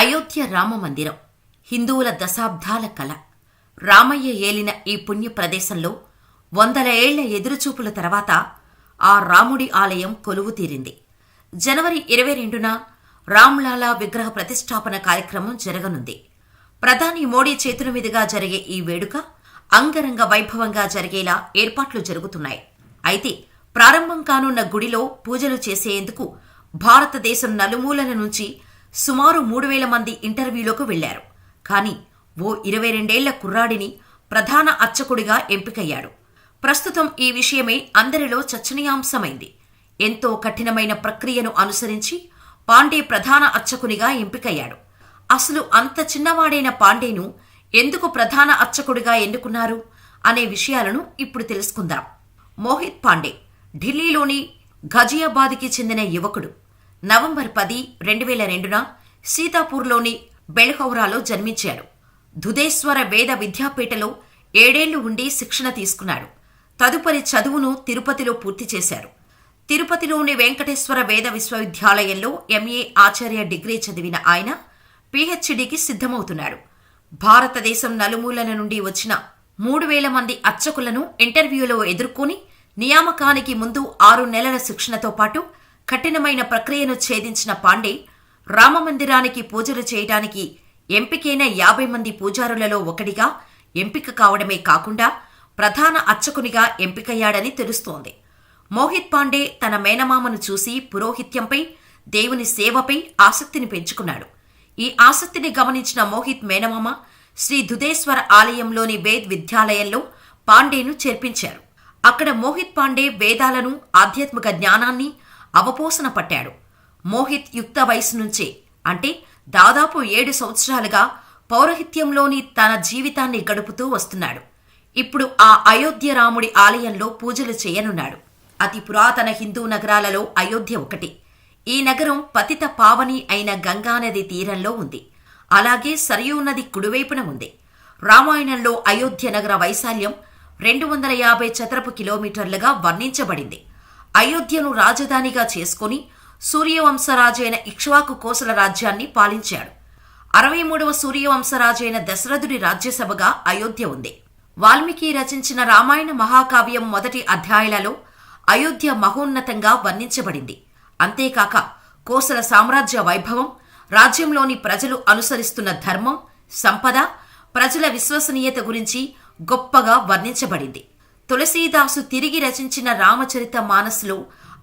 అయోధ్య రామ మందిరం హిందువుల దశాబ్దాల కల. రామయ్య ఏలిన ఈ పుణ్య ప్రదేశంలో 100 ఏళ్ల ఎదురుచూపుల తర్వాత ఆ రాముడి ఆలయం కొలువు తీరింది. జనవరి 22న రామ్లాలా విగ్రహ ప్రతిష్టాపన కార్యక్రమం జరగనుంది. ప్రధాని మోడీ చేతుల మీదుగా జరిగే ఈ వేడుక అంగరంగ వైభవంగా జరిగేలా ఏర్పాట్లు జరుగుతున్నాయి. అయితే ప్రారంభం కానున్న గుడిలో పూజలు చేసేందుకు భారతదేశం నలుమూలల నుంచి సుమారు 3000 మంది ఇంటర్వ్యూలకు వెళ్లారు. కానీ ఓ 22 ఏళ్ల కుర్రాడిని ప్రధాన అర్చకుడిగా ఎంపికయ్యాడు. ప్రస్తుతం ఈ విషయమే అందరిలో చర్చనీయాంశమైంది. ఎంతో కఠినమైన ప్రక్రియను అనుసరించి పాండే ప్రధాన అర్చకునిగా ఎంపికయ్యాడు. అసలు అంత చిన్నవాడైన పాండేను ఎందుకు ప్రధాన అర్చకుడిగా ఎన్నుకున్నారు అనే విషయాలను ఇప్పుడు తెలుసుకుందాం. మోహిత్ పాండే ఢిల్లీలోని ఘజియాబాద్కి చెందిన యువకుడు. నవంబర్ 10, 2002న సీతాపూర్లోని బెల్హౌరాలో జన్మించాడు. ధుదేశ్వర వేద విద్యాపీఠలో 7 ఏళ్లు ఉండి శిక్షణ తీసుకున్నాడు. తదుపరి చదువును తిరుపతిలో పూర్తి చేశారు. తిరుపతిలోని వెంకటేశ్వర వేద విశ్వవిద్యాలయంలో ఎంఏ ఆచార్య డిగ్రీ చదివిన ఆయన పీహెచ్డీకి సిద్ధమవుతున్నాడు. భారతదేశం నలుమూలల నుండి వచ్చిన 3000 మంది అర్చకులను ఇంటర్వ్యూలో ఎదుర్కొని నియామకానికి ముందు 6 నెలల శిక్షణతో పాటు కఠినమైన ప్రక్రియను ఛేదించిన పాండే రామమందిరానికి పూజలు చేయడానికి ఎంపికైన 50 మంది పూజారులలో ఒకటిగా ఎంపిక కావడమే కాకుండా ప్రధాన అర్చకునిగా ఎంపికయ్యాడని తెలుస్తోంది. మోహిత్ పాండే తన మేనమామను చూసి పురోహిత్యంపై, దేవుని సేవపై ఆసక్తిని పెంచుకున్నాడు. ఈ ఆసక్తిని గమనించిన మోహిత్ మేనమామ శ్రీ ధుదేశ్వర ఆలయంలోని వేద్ విద్యాలయంలో పాండేను చేర్పించారు. అక్కడ మోహిత్ పాండే వేదాలను, ఆధ్యాత్మిక జ్ఞానాన్ని అవపోసన పట్టాడు. మోహిత్ యుక్త వయసు నుంచే, అంటే దాదాపు 7 సంవత్సరాలుగా పౌరహిత్యంలోని తన జీవితాన్ని గడుపుతూ వస్తున్నాడు. ఇప్పుడు ఆ అయోధ్య రాముడి ఆలయంలో పూజలు చేయనున్నాడు. అతి పురాతన హిందూ నగరాలలో అయోధ్య ఒకటి. ఈ నగరం పతిత పావని అయిన గంగానది తీరంలో ఉంది. అలాగే సరయూ నది కుడివైపున ఉంది. రామాయణంలో అయోధ్య నగర వైశాల్యం 250 చదరపు కిలోమీటర్లుగా వర్ణించబడింది. అయోధ్యను రాజధానిగా చేసుకుని సూర్యవంశరాజైన ఇక్ష్వాకు కోసల రాజ్యాన్ని పాలించాడు. 63వ సూర్యవంశరాజైన దశరథుడి రాజ్యసభగా అయోధ్య ఉంది. వాల్మీకి రచించిన రామాయణ మహాకావ్యం మొదటి అధ్యాయాలలో అయోధ్య మహోన్నతంగా వర్ణించబడింది. అంతేకాక కోసల సామ్రాజ్య వైభవం, రాజ్యంలోని ప్రజలు అనుసరిస్తున్న ధర్మం, సంపద, ప్రజల విశ్వసనీయత గురించి గొప్పగా వర్ణించబడింది. తులసీదాసు తిరిగి రచించిన రామచరిత మానస్లో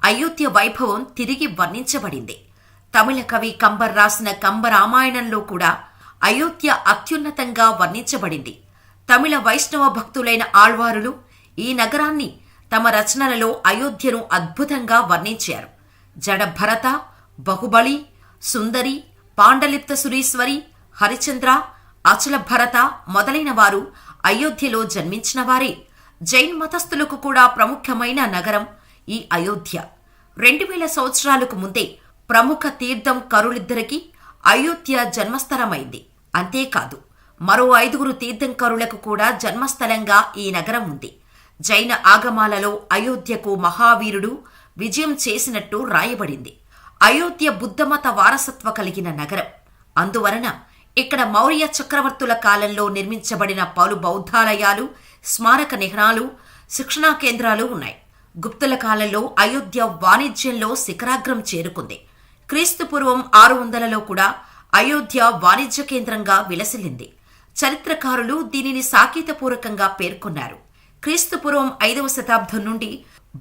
అయోధ్య వైభవం తిరిగి వర్ణించబడింది. తమిళ కవి కంబర్ రాసిన కంబరామాయణంలో కూడా అయోధ్య అత్యున్నతంగా వర్ణించబడింది. తమిళ వైష్ణవ భక్తులైన ఆళ్వారులు ఈ నగరాన్ని తమ రచనలలో అయోధ్యను అద్భుతంగా వర్ణించారు. జడ భరత, బహుబలి, సుందరి, పాండలిప్త సురీశ్వరి, హరిచంద్ర, అచల భరత మొదలైన వారు అయోధ్యలో జన్మించిన వారే. జైన్ మతస్థులకు కూడా ప్రముఖమైన నగరం ఈ అయోధ్య. 2000 సంవత్సరాలకు ముందే ప్రముఖ తీర్థం కరులిద్దరికీ అయోధ్య జన్మస్థలమైంది. అంతేకాదు మరో 5 తీర్థంకరులకు కూడా జన్మస్థలంగా ఈ నగరం ఉంది. జైన ఆగమాలలో అయోధ్యకు మహావీరుడు విజయం చేసినట్టు రాయబడింది. అయోధ్య బుద్ధమత వారసత్వ కలిగిన నగరం. అందువలన ఇక్కడ మౌర్య చక్రవర్తుల కాలంలో నిర్మించబడిన పలు బౌద్ధాలయాలు, స్మారక నిహనాలు, శిక్షణా కేంద్రాలు ఉన్నాయి. గుప్తుల కాలంలో అయోధ్య వాణిజ్యంలో శిఖరాగ్రం చేరుకుంది. క్రీస్తుపూర్వం 600లలో కూడా అయోధ్య వాణిజ్య కేంద్రంగా విలసిల్లింది. చరిత్రకారులు దీనిని సాకేతపూర్వకంగా పేర్కొన్నారు. క్రీస్తుపూర్వం 5వ శతాబ్దం నుండి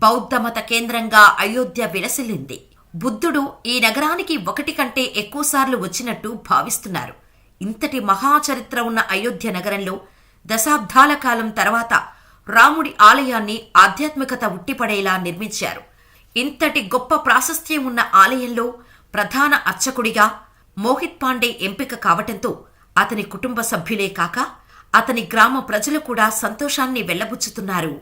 బౌద్ధమత కేంద్రంగా అయోధ్య విలసిల్లింది. బుద్ధుడు ఈ నగరానికి 1 కంటే ఎక్కువసార్లు వచ్చినట్టు భావిస్తున్నారు. ఇంతటి మహాచరిత్ర ఉన్న అయోధ్య నగరంలో దశాబ్దాల కాలం తర్వాత రాముడి ఆలయాన్ని ఆధ్యాత్మికత ఉట్టిపడేలా నిర్మించారు. ఇంతటి గొప్ప ప్రాశస్త్యం ఉన్న ఆలయంలో ప్రధాన అర్చకుడిగా మోహిత్ పాండే ఎంపిక కావటంతో అతని కుటుంబ సభ్యులే కాక అతని గ్రామ ప్రజలు కూడా సంతోషాన్ని వెళ్లబుచ్చుతున్నారు.